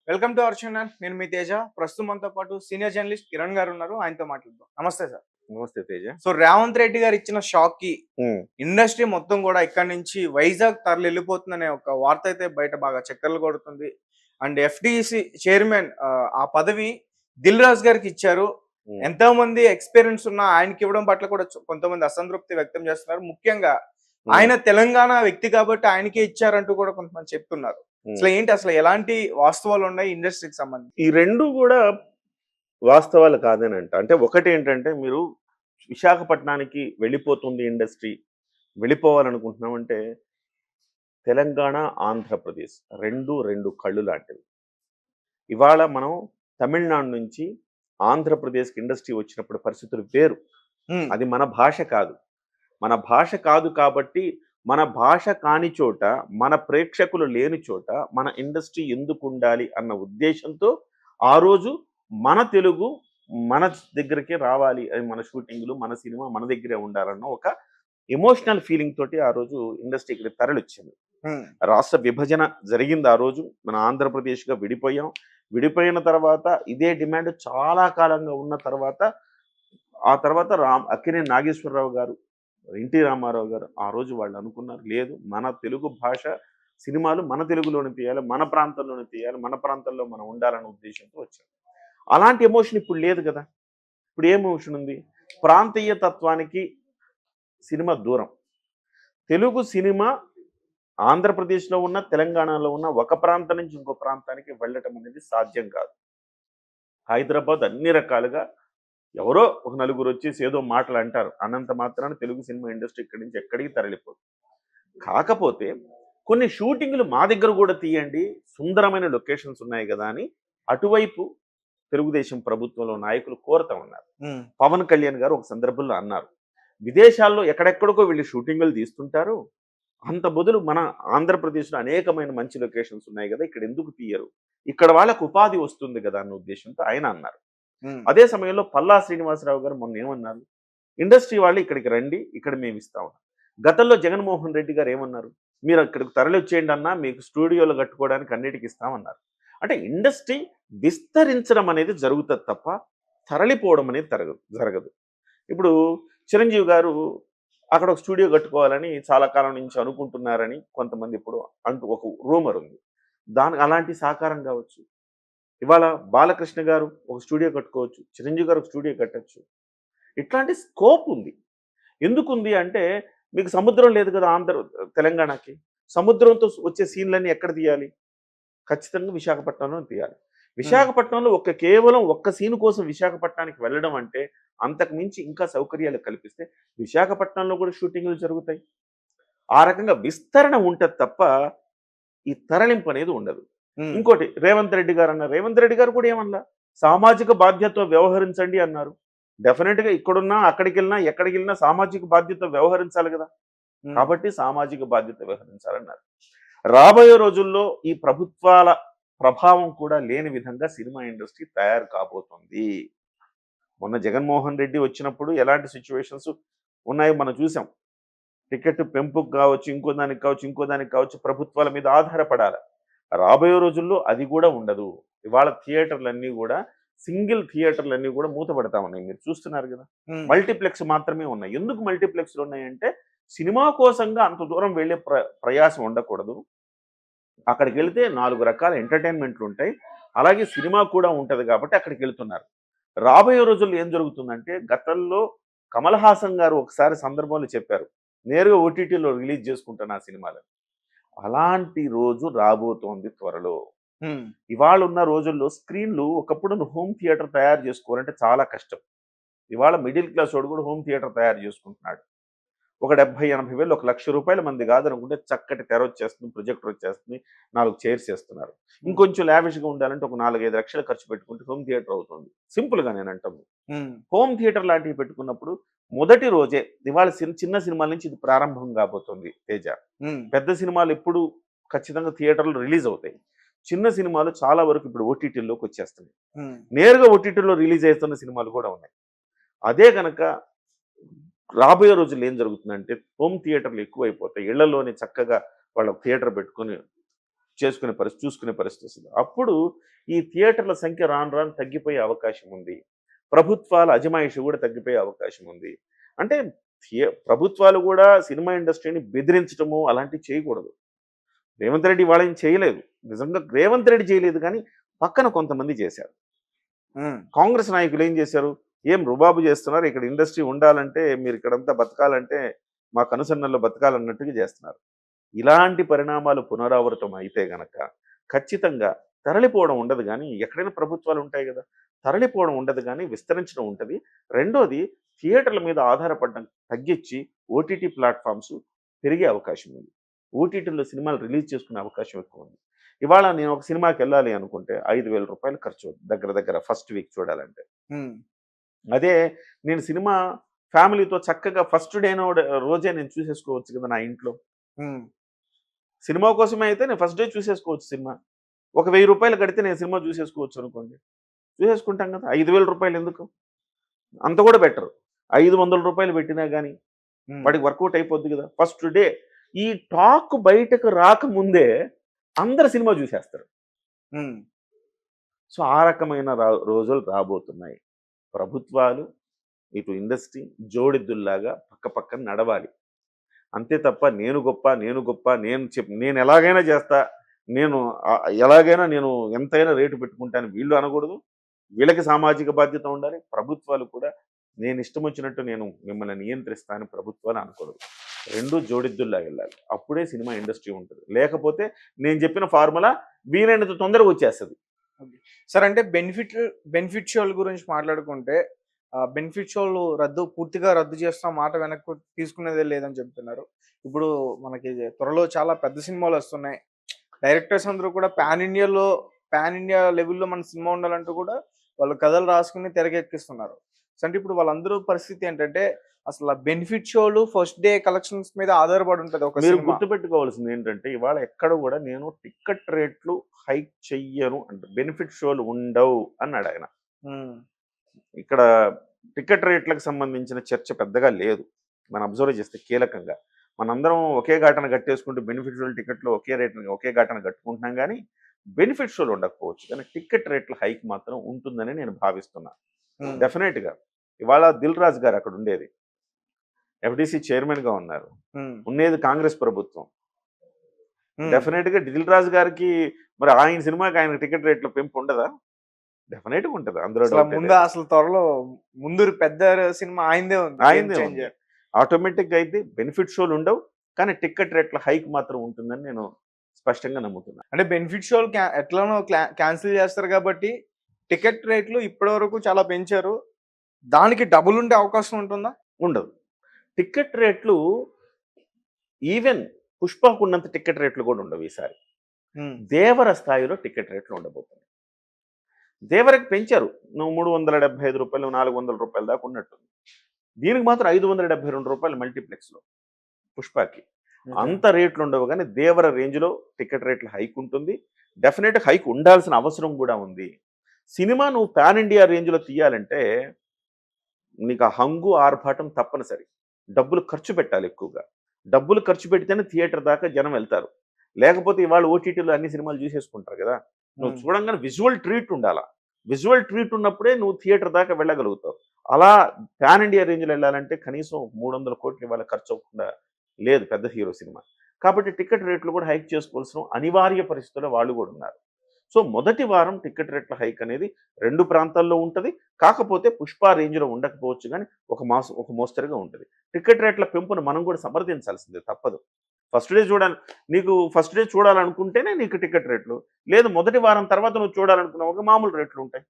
Welcome to our channel. నేను మీ తేజ. ప్రస్తుతం మనతో పాటు సీనియర్ జర్నలిస్ట్ కిరణ్ గారు ఉన్నారు. ఆయనతో మాట్లాడదాం. నమస్తే సార్. నమస్తే తేజ. సో రేవంత్ రెడ్డి గారు ఇచ్చిన షాక్ కి హ్మ్. ఇండస్ట్రీ మొత్తం కూడా ఇక్కడ నుంచి వైజాగ్ తరలి వెళ్ళిపోతుందనే ఒక వార్త అయితే బయట బాగా చక్కర్లు కొడుతుంది. అండ్ ఎఫ్డిసి చైర్మన్ ఆ పదవి దిల్ రాజు గారికి ఇచ్చారు. హ్మ్. ఎంతో మంది ఎక్స్పీరియన్స్ ఉన్న ఆయనకి ఇవ్వడం పట్ల కూడా కొంతమంది అసంతృప్తి వ్యక్తం చేస్తున్నారు. ముఖ్యంగా ఆయన తెలంగాణ వ్యక్తి కాబట్టి ఆయనకే ఇచ్చారంటూ కూడా కొంతమంది చెప్తున్నారు. అసలు ఏంటి, అసలు ఎలాంటి వాస్తవాలు ఉన్నాయి ఇండస్ట్రీకి సంబంధించి? ఈ 2 గూడా వాస్తవాలు కాదేనంట. అంటే ఒకటేంటంటే మీరు విశాఖపట్నానికి వెళ్ళిపోతుంది ఇండస్ట్రీ. వెళ్ళిపోవాలనుకుంటున్నామంటే తెలంగాణ, ఆంధ్రప్రదేశ్ 2 కళ్ళు లాంటివి. ఇవాళ మనం తమిళనాడు నుంచి ఆంధ్రప్రదేశ్‌కి ఇండస్ట్రీ వచ్చినప్పుడు పరిస్థితులు వేరు. అది మన భాష కాదు. మన భాష కాదు కాబట్టి మన భాష కాని చోట, మన ప్రేక్షకులు లేని చోట మన ఇండస్ట్రీ ఎందుకుండాలి అన్న ఉద్దేశంతో ఆ రోజు మన తెలుగు మన దగ్గరికి రావాలి. అది మన షూటింగ్‌లు, మన సినిమా మన దగ్గరే ఉండాలన్న ఒక ఎమోషనల్ ఫీలింగ్ తోటి ఆ రోజు ఇండస్ట్రీ ఇక్కడికి తరలొచ్చింది. రాష్ట్ర విభజన జరిగింది ఆ రోజు. మన ఆంధ్రప్రదేశ్‌గా విడిపోయాం. విడిపోయిన తర్వాత ఇదే డిమాండ్ చాలా కాలంగా ఉన్న తర్వాత ఆ తర్వాత అక్కినేని నాగేశ్వరరావు గారు, ఎన్టీ రామారావు గారు ఆ రోజు వాళ్ళు అనుకున్నారు, లేదు మన తెలుగు భాష సినిమాలు మన తెలుగులోనే తీయాలి, మన ప్రాంతంలోనే తీయాలి, మన ప్రాంతంలో మనం ఉండాలనే ఉద్దేశంతో వచ్చారు. అలాంటి ఎమోషన్ ఇప్పుడు లేదు కదా. ఇప్పుడు ఏం ఎమోషన్ ఉంది? ప్రాంతీయ తత్వానికి సినిమా దూరం. తెలుగు సినిమా ఆంధ్రప్రదేశ్లో ఉన్న, తెలంగాణలో ఉన్న ఒక ప్రాంతం నుంచి ఇంకో ప్రాంతానికి వెళ్ళటం అనేది సాధ్యం కాదు. హైదరాబాద్ అన్ని రకాలుగా ఎవరో ఒక నలుగురు వచ్చేసి ఏదో మాటలు అంటారు. అన్నంత మాత్రాన తెలుగు సినిమా ఇండస్ట్రీ ఇక్కడి నుంచి ఎక్కడికి తరలిపోదు. కాకపోతే కొన్ని షూటింగ్లు మా దగ్గర కూడా తీయండి, సుందరమైన లొకేషన్స్ ఉన్నాయి కదా అని అటువైపు తెలుగుదేశం ప్రభుత్వంలో నాయకులు కోరుతా ఉన్నారు. పవన్ కళ్యాణ్ గారు ఒక సందర్భంలో అన్నారు, విదేశాల్లో ఎక్కడెక్కడికో వీళ్ళు షూటింగ్లు తీస్తుంటారు, అంత బదులు మన ఆంధ్రప్రదేశ్లో అనేకమైన మంచి లొకేషన్స్ ఉన్నాయి కదా, ఇక్కడ ఎందుకు తీయరు, ఇక్కడ వాళ్ళకు ఉపాధి వస్తుంది కదా అన్న ఉద్దేశంతో ఆయన అన్నారు. అదే సమయంలో పల్లా శ్రీనివాసరావు గారు మొన్న ఏమన్నారు, ఇండస్ట్రీ వాళ్ళు ఇక్కడికి రండి, ఇక్కడ మేము ఇస్తాం. గతంలో జగన్మోహన్ రెడ్డి గారు ఏమన్నారు, మీరు ఇక్కడికి తరలి వచ్చేయండి అన్నా, మీకు స్టూడియోలు కట్టుకోవడానికి అన్నిటికీ ఇస్తామన్నారు. అంటే ఇండస్ట్రీ విస్తరించడం అనేది జరుగుతుంది తప్ప తరలిపోవడం అనేది జరగదు. ఇప్పుడు చిరంజీవి గారు అక్కడ ఒక స్టూడియో కట్టుకోవాలని చాలా కాలం నుంచి అనుకుంటున్నారని కొంతమంది ఇప్పుడు అంటూ ఒక రూమర్ ఉంది. దానికి అలాంటి సాకారం కావచ్చు. ఇవాళ బాలకృష్ణ గారు ఒక స్టూడియో కట్టుకోవచ్చు, చిరంజీవి గారు ఒక స్టూడియో కట్టచ్చు. ఇట్లాంటి స్కోప్ ఉంది. ఎందుకుంది అంటే మీకు సముద్రం లేదు కదా తెలంగాణకి. సముద్రంతో వచ్చే సీన్లన్నీ ఎక్కడ తీయాలి? ఖచ్చితంగా విశాఖపట్నంలో తీయాలి. విశాఖపట్నంలో కేవలం ఒక్క సీన్ కోసం విశాఖపట్నానికి వెళ్ళడం అంటే అంతకు మించి ఇంకా సౌకర్యాలు కల్పిస్తే విశాఖపట్నంలో కూడా షూటింగ్లు జరుగుతాయి. ఆ రకంగా విస్తరణ ఉంటుంది తప్ప ఈ తరలింపు అనేది ఉండదు. ఇంకోటి రేవంత్ రెడ్డి గారు అన్నారు. రేవంత్ రెడ్డి గారు కూడా ఏమన్నా సామాజిక బాధ్యతతో వ్యవహరించండి అన్నారు. డెఫినెట్గా ఇక్కడున్నా, అక్కడికి వెళ్ళినా, ఎక్కడికి వెళ్ళినా సామాజిక బాధ్యత వ్యవహరించాలి కదా. కాబట్టి సామాజిక బాధ్యత వ్యవహరించాలన్నారు. రాబోయే రోజుల్లో ఈ ప్రభుత్వాల ప్రభావం కూడా లేని విధంగా సినిమా ఇండస్ట్రీ తయారు కాబోతుంది. మొన్న జగన్మోహన్ రెడ్డి వచ్చినప్పుడు ఎలాంటి సిచ్యువేషన్స్ ఉన్నాయో మనం చూసాం. టికెట్ పెంపుకు కావచ్చు, ఇంకో దానికి కావచ్చు ప్రభుత్వాల మీద ఆధారపడాలి. రాబోయే రోజుల్లో అది కూడా ఉండదు. ఇవాళ థియేటర్లన్నీ కూడా సింగిల్ థియేటర్లన్నీ కూడా మూతపడతా ఉన్నాయి. మీరు చూస్తున్నారు కదా. మల్టీప్లెక్స్ మాత్రమే ఉన్నాయి. ఎందుకు మల్టీప్లెక్స్లు ఉన్నాయంటే సినిమా కోసంగా అంత దూరం వెళ్ళే ప్రయాసం ఉండకూడదు. అక్కడికి వెళితే 4 రకాల ఎంటర్టైన్మెంట్లు ఉంటాయి, అలాగే సినిమా కూడా ఉంటుంది కాబట్టి అక్కడికి వెళ్తున్నారు. రాబోయే రోజుల్లో ఏం జరుగుతుందంటే గతంలో కమల్ హాసన్ గారు ఒకసారి సందర్భంలో చెప్పారు, నేరుగా ఓటీటీలో రిలీజ్ చేసుకుంటాను ఆ సినిమాలు. అలాంటి రోజు రాబోతోంది త్వరలో. ఇవాళ ఉన్న రోజుల్లో స్క్రీన్లు ఒకప్పుడు హోమ్ థియేటర్ తయారు చేసుకోవాలంటే చాలా కష్టం. ఇవాళ మిడిల్ క్లాస్ వాడు కూడా హోమ్ థియేటర్ తయారు చేసుకుంటున్నాడు. ఒక 70-80 వేలు, ₹1,00,000 మంది కాదనుకుంటే చక్కటి తెర వచ్చేస్తుంది, ప్రొజెక్టర్ వచ్చేస్తుంది, 4 చైర్స్ చేస్తున్నారు. ఇంకొంచెం లావిష్గా ఉండాలంటే ఒక 4-5 లక్షలు ఖర్చు పెట్టుకుంటే హోమ్ థియేటర్ అవుతుంది. సింపుల్గా నేను అంటాను. హోమ్ థియేటర్ లాంటివి పెట్టుకున్నప్పుడు మొదటి రోజే ఇవాళ చిన్న సినిమాల నుంచి ఇది ప్రారంభం కాబోతుంది తేజ. పెద్ద సినిమాలు ఎప్పుడు ఖచ్చితంగా థియేటర్లో రిలీజ్ అవుతాయి. చిన్న సినిమాలు చాలా వరకు ఇప్పుడు ఓటీటీల్లోకి వచ్చేస్తున్నాయి. నేరుగా ఓటీటీలో రిలీజ్ అవుతున్న సినిమాలు కూడా ఉన్నాయి. అదే కనుక రాబోయే రోజుల్లో ఏం జరుగుతుందంటే హోమ్ థియేటర్లు ఎక్కువైపోతాయి. ఇళ్లలోనే చక్కగా వాళ్ళ థియేటర్ పెట్టుకొని చూసుకునే పరిస్థితి వస్తుంది. అప్పుడు ఈ థియేటర్ల సంఖ్య రాను రాను తగ్గిపోయే అవకాశం ఉంది. ప్రభుత్వాల అజమాయిషి కూడా తగ్గిపోయే అవకాశం ఉంది. అంటే ప్రభుత్వాలు కూడా సినిమా ఇండస్ట్రీని బెదిరించడము అలాంటివి చేయకూడదు. రేవంత్ రెడ్డి వాళ్ళేం చేయలేదు. నిజంగా రేవంత్ రెడ్డి చేయలేదు కానీ పక్కన కొంతమంది చేశారు. కాంగ్రెస్ నాయకులు ఏం చేశారు? ఏం రుబాబు చేస్తున్నారు, ఇక్కడ ఇండస్ట్రీ ఉండాలంటే మీరు ఇక్కడంతా బతకాలంటే మా కనుసన్నల్లో బతకాలన్నట్టుగా చేస్తున్నారు. ఇలాంటి పరిణామాలు పునరావృతం అయితే గనక ఖచ్చితంగా తరలిపోవడం ఉండదు కానీ, ఎక్కడైనా ప్రభుత్వాలు ఉంటాయి కదా, తరలిపోవడం ఉండదు కానీ విస్తరించడం ఉంటుంది. రెండోది, థియేటర్ల మీద ఆధారపడడం తగ్గించి ఓటీటీ ప్లాట్ఫామ్స్ పెరిగే అవకాశం ఉంది. ఓటీటీలో సినిమాలు రిలీజ్ చేసుకునే అవకాశం ఎక్కువ ఉంది. ఇవాళ నేను ఒక సినిమాకి వెళ్ళాలి అనుకుంటే 5,000 రూపాయలు ఖర్చు అవుతుంది దగ్గర ఫస్ట్ వీక్ చూడాలంటే. అదే నేను సినిమా ఫ్యామిలీతో చక్కగా ఫస్ట్ డే రోజే నేను చూసేసుకోవచ్చు కదా నా ఇంట్లో. సినిమా కోసమే అయితే నేను ఫస్ట్ డే చూసేసుకోవచ్చు సినిమా. ఒక 1,000 రూపాయలు కడితే నేను సినిమా చూసేసుకోవచ్చు అనుకోండి. చూసేసుకుంటాం కదా. 5,000 రూపాయలు ఎందుకు? అంత కూడా బెటర్. 500 రూపాయలు పెట్టినా కానీ వాడికి వర్కౌట్ అయిపోద్ది కదా. ఫస్ట్ డే ఈ టాక్ బయటకు రాకముందే అందరు సినిమా చూసేస్తారు. సో ఆ రకమైన రోజులు రాబోతున్నాయి. ప్రభుత్వాలు ఇటు ఇండస్ట్రీ జోడిద్దుల్లాగా పక్కన నడవాలి. అంతే తప్ప నేను గొప్ప నేను ఎలాగైనా చేస్తా, నేను ఎలాగైనా నేను ఎంతైనా రేటు పెట్టుకుంటాను వీళ్ళు అనకూడదు. వీళ్ళకి సామాజిక బాధ్యత ఉండాలి. ప్రభుత్వాలు కూడా నేను ఇష్టం వచ్చినట్టు నేను మిమ్మల్ని నియంత్రిస్తాను ప్రభుత్వాలు అనకూడదు. రెండు జోడిద్దుల్లా వెళ్ళాలి. అప్పుడే సినిమా ఇండస్ట్రీ ఉంటుంది. లేకపోతే నేను చెప్పిన ఫార్ములా వీలైనంత తొందరగా వచ్చేస్తుంది. సార్, అంటే బెనిఫిట్ షోల గురించి మాట్లాడుకుంటే బెనిఫిట్ షోలు పూర్తిగా రద్దు చేస్తాం, మాట వెనక్కి తీసుకునేదే లేదని చెప్తున్నారు. ఇప్పుడు మనకి త్వరలో చాలా పెద్ద సినిమాలు వస్తున్నాయి. డైరెక్టర్స్ అందరూ కూడా పాన్ ఇండియా లెవెల్లో మన సినిమా ఉండాలంటూ కూడా వాళ్ళు కథలు రాసుకుని తెరకెక్కిస్తున్నారు. అంటే ఇప్పుడు వాళ్ళందరూ పరిస్థితి ఏంటంటే అసలు బెనిఫిట్ షోలు ఫస్ట్ డే కలెక్షన్స్ మీద ఆధారపడి ఉంటుంది. మీరు గుర్తుపెట్టుకోవాల్సింది ఏంటంటే ఇవాళ ఎక్కడ కూడా నేను టికెట్ రేట్లు హైక్ చెయ్యను అంటే బెనిఫిట్ షోలు ఉండవు అన్నాడు ఆయన. ఇక్కడ టికెట్ రేట్లకు సంబంధించిన చర్చ పెద్దగా లేదు. మనం అబ్జర్వ్ చేస్తే కీలకంగా మనందరం ఒకే ఘాటన కట్టేసుకుంటూ బెనిఫిట్ షోలు టికెట్లు ఒకే ఘాటన కట్టుకుంటున్నాం కానీ బెనిఫిట్ షోలు ఉండకపోవచ్చు. కానీ టికెట్ రేట్ల హైక్ మాత్రం ఉంటుందని నేను భావిస్తున్నాను. డెఫినెట్గా ఇవాళ దిల్ రాజు గారు అక్కడ ఉండేది, ఎఫ్డిసి చైర్మన్ గా ఉన్నారు, ఉండేది కాంగ్రెస్ ప్రభుత్వం. డెఫినెట్ గా దిల్ రాజు గారికి మరి ఆయన సినిమాకి ఆయన టికెట్ రేట్ల పెంపు ఉండదా? డెఫినెట్ గా ఉంటుంది. అందులో అసలు త్వరలో ముందు పెద్ద సినిమా ఆయనదే ఉంది. ఆటోమేటిక్ గా అయితే బెనిఫిట్ షోలు ఉండవు కానీ టికెట్ రేట్ల హైక్ మాత్రం ఉంటుందని నేను స్పష్టంగా నమ్ముతున్నాను. అంటే బెనిఫిట్ షోలు ఎట్లానో క్యాన్సిల్ చేస్తారు కాబట్టి టికెట్ రేట్లు ఇప్పటి వరకు చాలా పెంచారు. దానికి డబుల్ ఉండే అవకాశం ఉంటుందా? ఉండదు. టికెట్ రేట్లు ఈవెన్ పుష్పకు ఉన్నంత టికెట్ రేట్లు కూడా ఉండవు ఈసారి. దేవర స్థాయిలో టికెట్ రేట్లు ఉండబోతున్నాయి. దేవరకి పెంచారు. నువ్వు 375 రూపాయలు 400 రూపాయల దాకా ఉన్నట్టుంది. దీనికి మాత్రం 572 రూపాయలు మల్టీప్లెక్స్లో పుష్పకి. అంత రేట్లు ఉండవు కానీ దేవర రేంజ్లో టికెట్ రేట్ల హైక్ ఉంటుంది. డెఫినెట్ హైక్ ఉండాల్సిన అవసరం కూడా ఉంది. సినిమా నువ్వు పాన్ ఇండియా రేంజ్లో తీయాలంటే నీకు ఆ హంగు ఆర్భాటం తప్పనిసరి. డబ్బులు ఖర్చు పెట్టాలి ఎక్కువగా. డబ్బులు ఖర్చు పెడితేనే థియేటర్ దాకా జనం వెళ్తారు. లేకపోతే ఇవాళ ఓటీటీలో అన్ని సినిమాలు చూసేసుకుంటారు కదా. నువ్వు చూడంగానే విజువల్ ట్రీట్ ఉండాలా. విజువల్ ట్రీట్ ఉన్నప్పుడే నువ్వు థియేటర్ దాకా వెళ్ళగలుగుతావు. అలా పాన్ ఇండియా రేంజ్లో వెళ్ళాలంటే కనీసం 300 కోట్లు ఇవాళ ఖర్చు అవ్వకుండా లేదు పెద్ద హీరో సినిమా. కాబట్టి టికెట్ రేట్లు కూడా హైక్ చేసుకోవాల్సిన అనివార్య పరిస్థితుల్లో వాళ్ళు కూడా ఉన్నారు. సో మొదటి వారం టికెట్ రేట్ల హైక్ అనేది 2 ప్రాంతాల్లో ఉంటుంది. కాకపోతే పుష్ప రేంజ్లో ఉండకపోవచ్చు కానీ ఒక మోస్తరుగా ఉంటుంది. టికెట్ రేట్ల పెంపును మనం కూడా సమర్థించాల్సిందే, తప్పదు. ఫస్ట్ డే చూడాలనుకుంటేనే నీకు టికెట్ రేట్లు లేదు. మొదటి వారం తర్వాత నువ్వు చూడాలనుకున్నావు మామూలు రేట్లు ఉంటాయి.